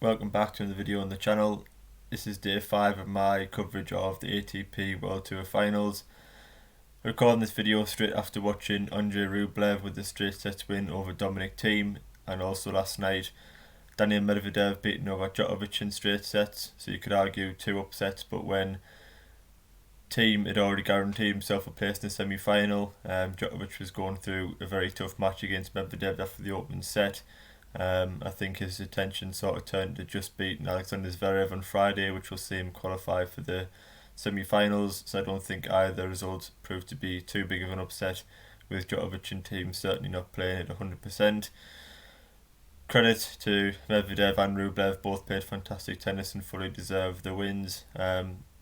Welcome back to another video on the channel. This is day 5 of my coverage of the ATP World Tour Finals. Recording this video straight after watching Andrei Rublev with the straight sets win over Dominic Thiem, and also last night Daniil Medvedev beating Novak Djokovic in straight sets. So you could argue two upsets, but when Thiem had already guaranteed himself a place in the semi-final, Djokovic was going through a very tough match against Medvedev after the opening set. I think his attention sort of turned to just beating Alexander Zverev on Friday, which will see him qualify for the semi-finals. So I don't think either result proved to be too big of an upset, with Djokovic and Thiem certainly not playing at 100%. Credit to Medvedev and Rublev, both played fantastic tennis and fully deserved the wins.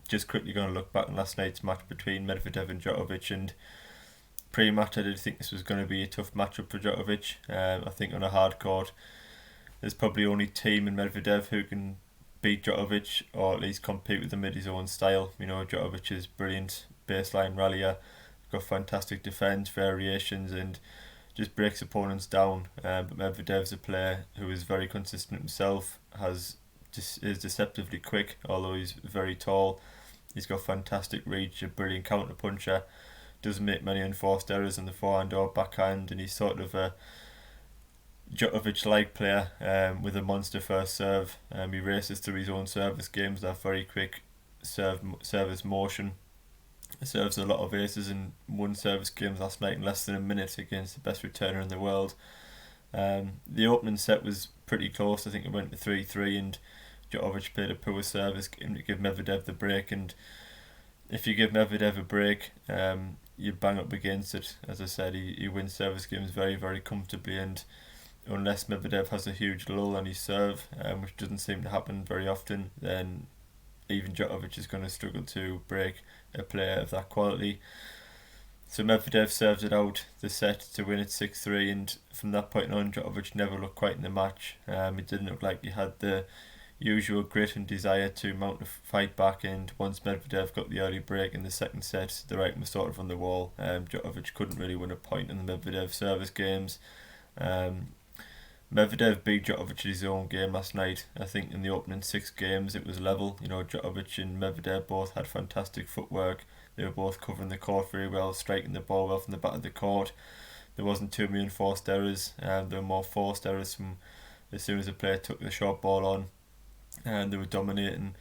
Just quickly going to look back on last night's match between Medvedev and Djokovic, and pre-match I did think this was going to be a tough matchup for Djokovic. I think on a hard court there's probably only Thiem and Medvedev who can beat Djokovic, or at least compete with him at his own style. You know, Djokovic is brilliant baseline rallier, got fantastic defence, variations, and just breaks opponents down. But Medvedev's a player who is very consistent himself, is deceptively quick, although he's very tall. He's got fantastic reach, a brilliant counter puncher, doesn't make many unforced errors on the forehand or backhand, and he's sort of a Djokovic-like player with a monster first serve. He races through his own service games, that very quick service motion. Serves a lot of aces and won service games last night in less than a minute against the best returner in the world. The opening set was pretty close. I think it went to 3-3, and Djokovic played a poor service game to give Medvedev the break. And if you give Medvedev a break, you bang up against it. As I said, he wins service games very, very comfortably, and unless Medvedev has a huge lull on his serve, which doesn't seem to happen very often, then even Djokovic is going to struggle to break a player of that quality. So Medvedev serves it out the set to win it 6-3, and from that point on Djokovic never looked quite in the match. It didn't look like he had the usual grit and desire to mount a fight back, and once Medvedev got the early break in the second set, the writing was sort of on the wall. Djokovic couldn't really win a point in the Medvedev service games. Medvedev beat Djokovic at his own game last night. I think in the opening 6 games it was level. You know, Djokovic and Medvedev both had fantastic footwork. They were both covering the court very well, striking the ball well from the back of the court. There wasn't too many enforced errors. There were more forced errors from as soon as the player took the short ball on, and they were dominating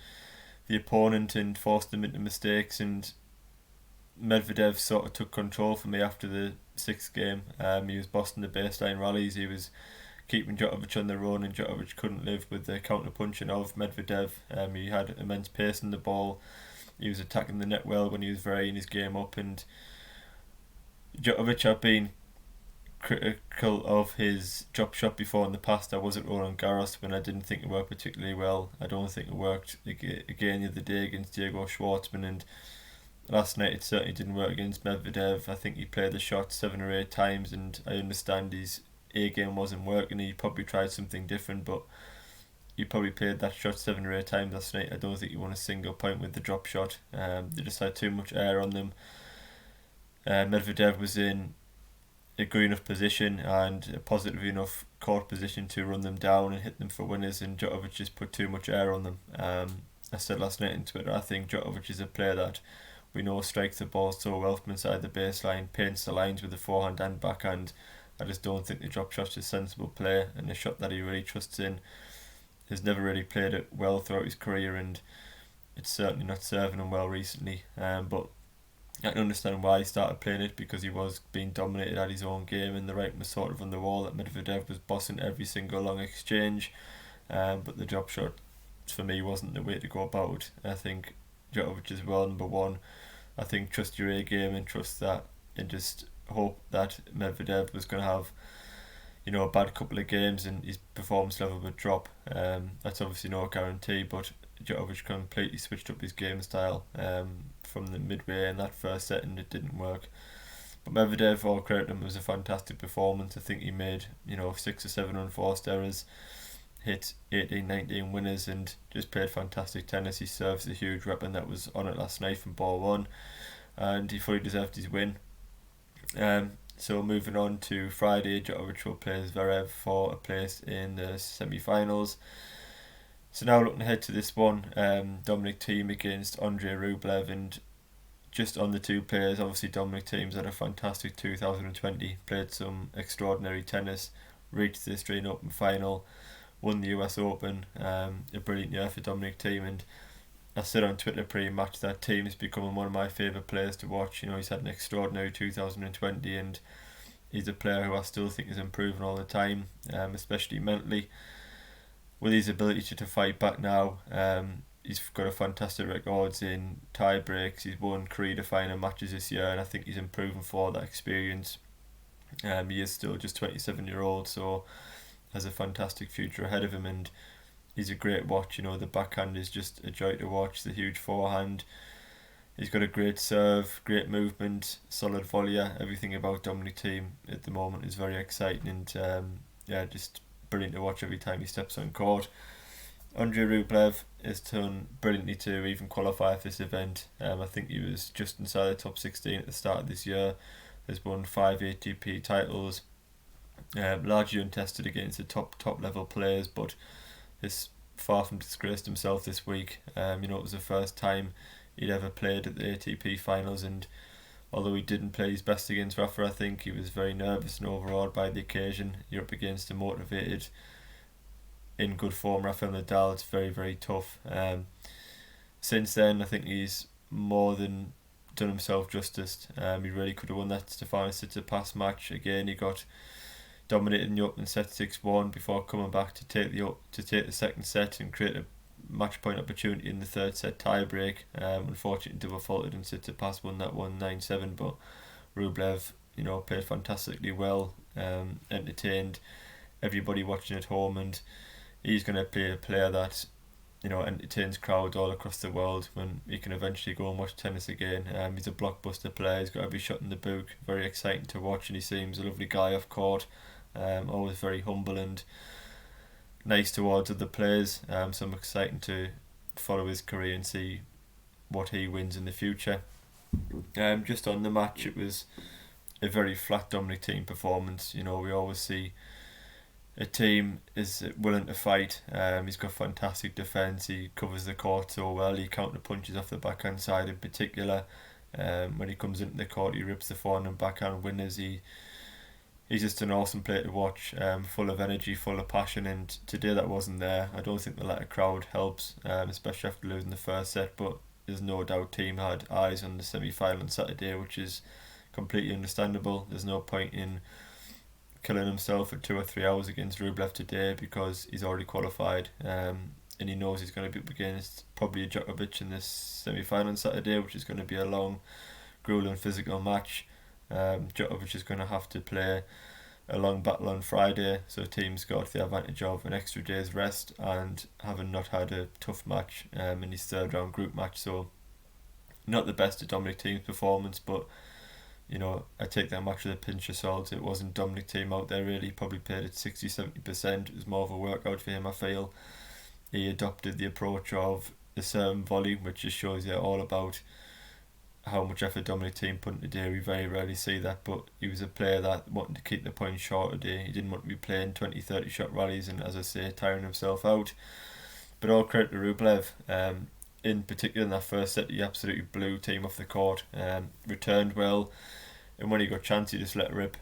the opponent and forced them into mistakes. And Medvedev sort of took control for me after the 6th game. He was bossing the baseline rallies. He was keeping Djokovic on the run, and Djokovic couldn't live with the counter punching of Medvedev. He had immense pace in the ball. He was attacking the net well when he was varying his game up, and Djokovic, I've been critical of his drop shot before in the past. I was at Roland Garros when I didn't think it worked particularly well. I don't think it worked again the other day against Diego Schwartzman, and last night it certainly didn't work against Medvedev. I think he played the shot 7 or 8 times, and I understand his A game wasn't working. He probably tried something different, but he probably played that shot 7 or 8 times last night. I don't think he won a single point with the drop shot. They just had too much air on them. Medvedev was in a good enough position and a positive enough court position to run them down and hit them for winners, and Djokovic just put too much air on them. I said last night on Twitter, I think Djokovic is a player that we know strikes the ball so well from inside the baseline, paints the lines with the forehand and backhand. I just don't think the drop shot is a sensible play, and a shot that he really trusts in. Has never really played it well throughout his career, and it's certainly not serving him well recently. But I can understand why he started playing it, because he was being dominated at his own game, and the writing was sort of on the wall that Medvedev was bossing every single long exchange. But the drop shot for me wasn't the way to go about. I think Djokovic is well number one. I think trust your A game and trust that, and just hope that Medvedev was going to have, you know, a bad couple of games and his performance level would drop. That's obviously no guarantee, but Djokovic completely switched up his game style from the midway in that first set, and it didn't work. But Medvedev, all credit to him, was a fantastic performance. I think he made, 6 or 7 unforced errors, hit 18, 19 winners, and just played fantastic tennis. He serves a huge weapon that was on it last night from ball one, and he fully deserved his win. So moving on to Friday, Djokovic will play Zverev for a place in the semi-finals. So now looking ahead to this one, Dominic Thiem against Andrei Rublev, and just on the two players, obviously Dominic Thiem's had a fantastic 2020, played some extraordinary tennis, reached the Australian Open final, won the US Open, a brilliant year for Dominic Thiem, and I said on Twitter pre-match that Thiem is becoming one of my favourite players to watch. You know, he's had an extraordinary 2020 and he's a player who I still think is improving all the time, especially mentally. With his ability to fight back now, he's got a fantastic records in tie breaks. He's won career-defining matches this year, and I think he's improving for that experience. He is still just 27-year-old, so has a fantastic future ahead of him, and he's a great watch. You know, the backhand is just a joy to watch. The huge forehand. He's got a great serve, great movement, solid volleyer. Everything about Dominic Thiem at the moment is very exciting, and just brilliant to watch every time he steps on court. Andrei Rublev has done brilliantly to even qualify for this event. I think he was just inside the top 16 at the start of this year. Has won 5 ATP titles, largely untested against the top level players, but has far from disgraced himself this week. It was the first time he'd ever played at the ATP finals, and although he didn't play his best against Rafa, I think he was very nervous and overawed by the occasion. You're up against a motivated, in good form Rafael Nadal. It's very, very tough. Since then, I think he's more than done himself justice. He really could have won that Stefanos Tsitsipas match. Again, he got dominated in the opening set 6-1 before coming back to take the second set and create a match point opportunity in the third set tie break. Unfortunately, double faulted and Tsitsipas won that one 9-7. But Rublev, played fantastically well, entertained everybody watching at home, and he's going to be a player that entertains crowds all across the world when he can eventually go and watch tennis again. He's a blockbuster player. He's got every shot in the book. Very exciting to watch, and he seems a lovely guy off court. Always very humble and nice towards other players. So I'm excited to follow his career and see what he wins in the future. Just on the match, it was a very flat Dominic Thiem performance. We always see a team is willing to fight. He's got fantastic defence. He covers the court so well. He counter punches off the backhand side in particular. When he comes into the court, he rips the forehand and backhand winners. He's just an awesome player to watch. Full of energy, full of passion. And today that wasn't there. I don't think the latter crowd helps, especially after losing the first set. But there's no doubt Thiem had eyes on the semi-final on Saturday, which is completely understandable. There's no point in killing himself for 2 or 3 hours against Rublev today because he's already qualified, and he knows he's going to be up against probably a Djokovic in this semi-final on Saturday, which is going to be a long, grueling physical match. Djokovic is going to have to play a long battle on Friday, so Thiem's got the advantage of an extra day's rest and having not had a tough match in his third round group match. So not the best of Dominic Thiem's performance, but I take that match with a pinch of salt. It wasn't Dominic Thiem out there really. He probably played at 60-70%. It was more of a workout for him, I feel. He adopted the approach of the serve and volley, which just shows you all about how much effort Dominic Thiem put into today. We very rarely see that, but he was a player that wanted to keep the points short today. He didn't want to be playing 20-30 shot rallies and, as I say, tiring himself out. But all credit to Rublev. In particular in that first set, he absolutely blew Thiem off the court, returned well, and when he got a chance he just let it rip.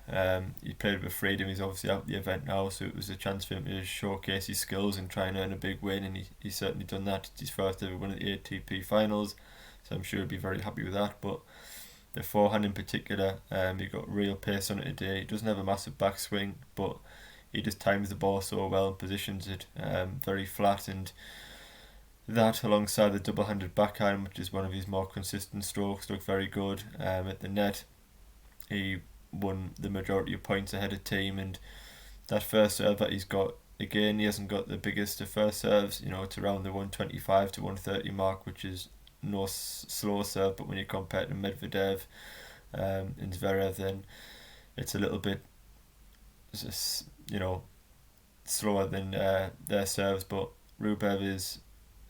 He played with freedom. He's obviously out of the event now, so it was a chance for him to showcase his skills and try and earn a big win, and he's certainly done that. It's his first ever win at the ATP finals, so I'm sure he'll be very happy with that. But the forehand in particular, he got real pace on it today. He doesn't have a massive backswing, but he just times the ball so well and positions it very flat, and that alongside the double-handed backhand, which is one of his more consistent strokes, looked very good. At the net, he won the majority of points ahead of Thiem, and that first serve that he's got, again, he hasn't got the biggest of first serves. It's around the 125 to 130 mark, which is no slow serve, but when you compare it to Medvedev and Zverev, then it's a little bit slower than their serves. But Rublev is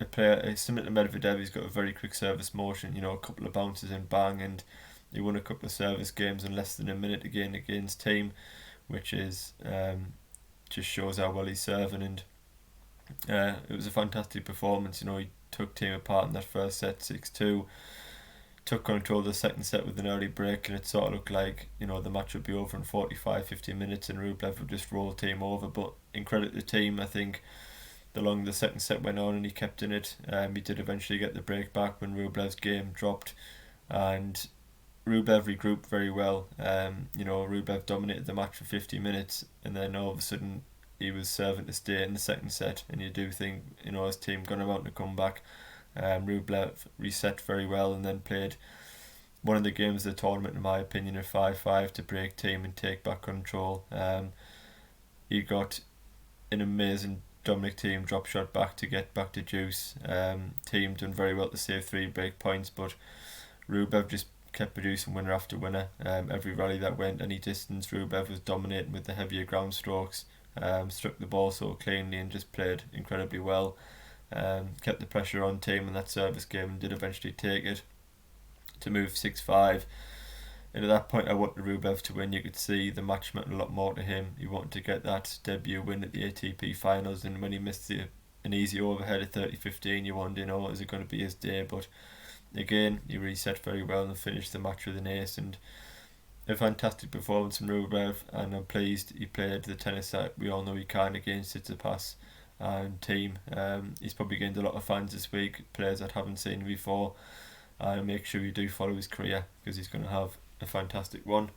a player similar to Medvedev. He's got a very quick service motion, a couple of bounces and bang, and he won a couple of service games in less than a minute again against Thiem, which is just shows how well he's serving. And It was a fantastic performance. He took Thiem apart in that first set 6-2, took control of the second set with an early break, and it sort of looked like the match would be over in 45-50 minutes and Rublev would just roll Thiem over. But in credit to Thiem, I think the longer the second set went on and he kept in it, he did eventually get the break back when Rublev's game dropped, and Rublev regrouped very well. Rublev dominated the match for 50 minutes, and then all of a sudden he was serving to stay in the second set. And you do think, his team gone about to come back. Rublev reset very well and then played one of the games of the tournament, in my opinion, at 5-5 to break Thiem and take back control. He got an amazing Dominic Thiem drop shot back to get back to deuce. Thiem done very well to save 3 break points, but Rublev just kept producing winner after winner. Every rally that went any distance, Rublev was dominating with the heavier ground strokes. Struck the ball so cleanly and just played incredibly well. Kept the pressure on Thiem in that service game and did eventually take it to move 6-5. And at that point I wanted Rublev to win. You could see the match meant a lot more to him. He wanted to get that debut win at the ATP finals, and when he missed an easy overhead at 30-15, you wondered, is it going to be his day? But again, he reset very well and finished the match with an ace, and a fantastic performance from Rublev, and I'm pleased he played the tennis that we all know he can against Tsitsipas and Thiem. He's probably gained a lot of fans this week, players that haven't seen him before, and make sure you do follow his career because he's going to have a fantastic one.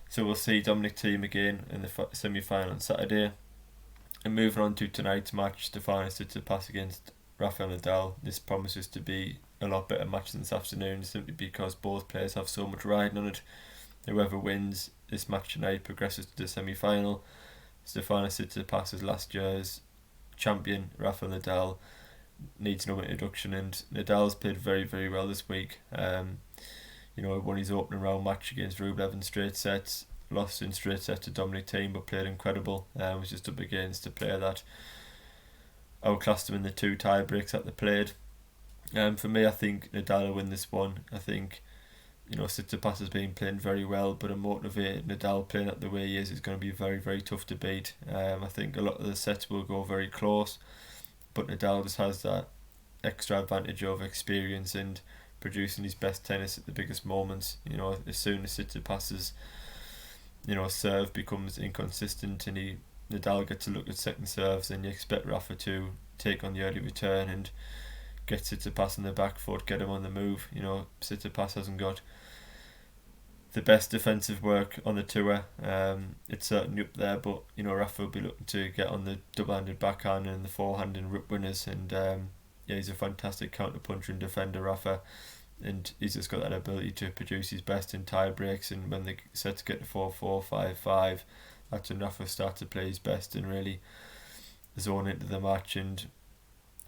So we'll see Dominic Thiem again in the semi-final on Saturday. And moving on to tonight's match, Stefanos Tsitsipas against Rafael Nadal. This promises to be a lot better match than this afternoon, simply because both players have so much riding on it. Whoever wins this match tonight progresses to the semi-final. Stefanos Tsitsipas is last year's champion. Rafael Nadal needs no introduction, and Nadal's played very, very well this week. Won his opening round match against Rublev in straight sets, lost in straight sets to Dominic Thiem, but played incredible. Was just up against a player that outclassed him in the 2 tie breaks that they played. For me, I think Nadal will win this one. I think Tsitsipas has been playing very well, but a motivated Nadal playing at the way he is going to be very, very tough to beat. I think a lot of the sets will go very close, but Nadal just has that extra advantage of experience and producing his best tennis at the biggest moments. As soon as Tsitsipas's serve becomes inconsistent and Nadal gets to look at second serves, and you expect Rafa to take on the early return and get Tsitsipas on the back foot, get him on the move. Tsitsipas hasn't got the best defensive work on the tour. It's certainly up there, but Rafa will be looking to get on the double-handed backhand and the forehand and rip winners, and he's a fantastic counter-puncher and defender, Rafa, and he's just got that ability to produce his best in tie breaks, and when the sets get to 4-4, 5-5, that's when Rafa starts to play his best and really zone into the match and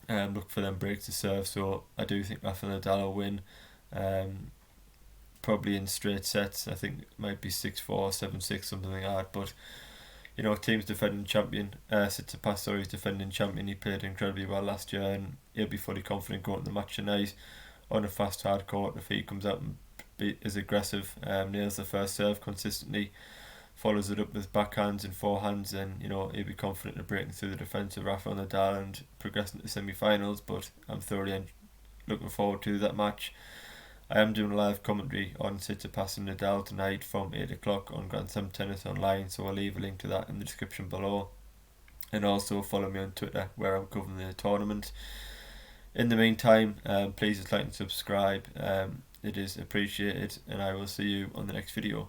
look for them breaks to serve. So I do think Rafa Nadal will win, probably in straight sets. I think it might be 6-4, 7-6, something like that. But Thiem's defending champion, Tsitsipas is defending champion. He played incredibly well last year, and he'll be fully confident going to the match tonight on a fast hard court. If he comes out and is aggressive, nails the first serve consistently, follows it up with backhands and forehands, then he'll be confident of breaking through the defence of Rafael Nadal and progressing to semi-finals. But I'm thoroughly looking forward to that match. I am doing a live commentary on Tsitsipas and Nadal tonight from 8 o'clock on Grand Slam Tennis Online, so I'll leave a link to that in the description below. And also follow me on Twitter, where I'm covering the tournament. In the meantime, please like and subscribe. It is appreciated, and I will see you on the next video.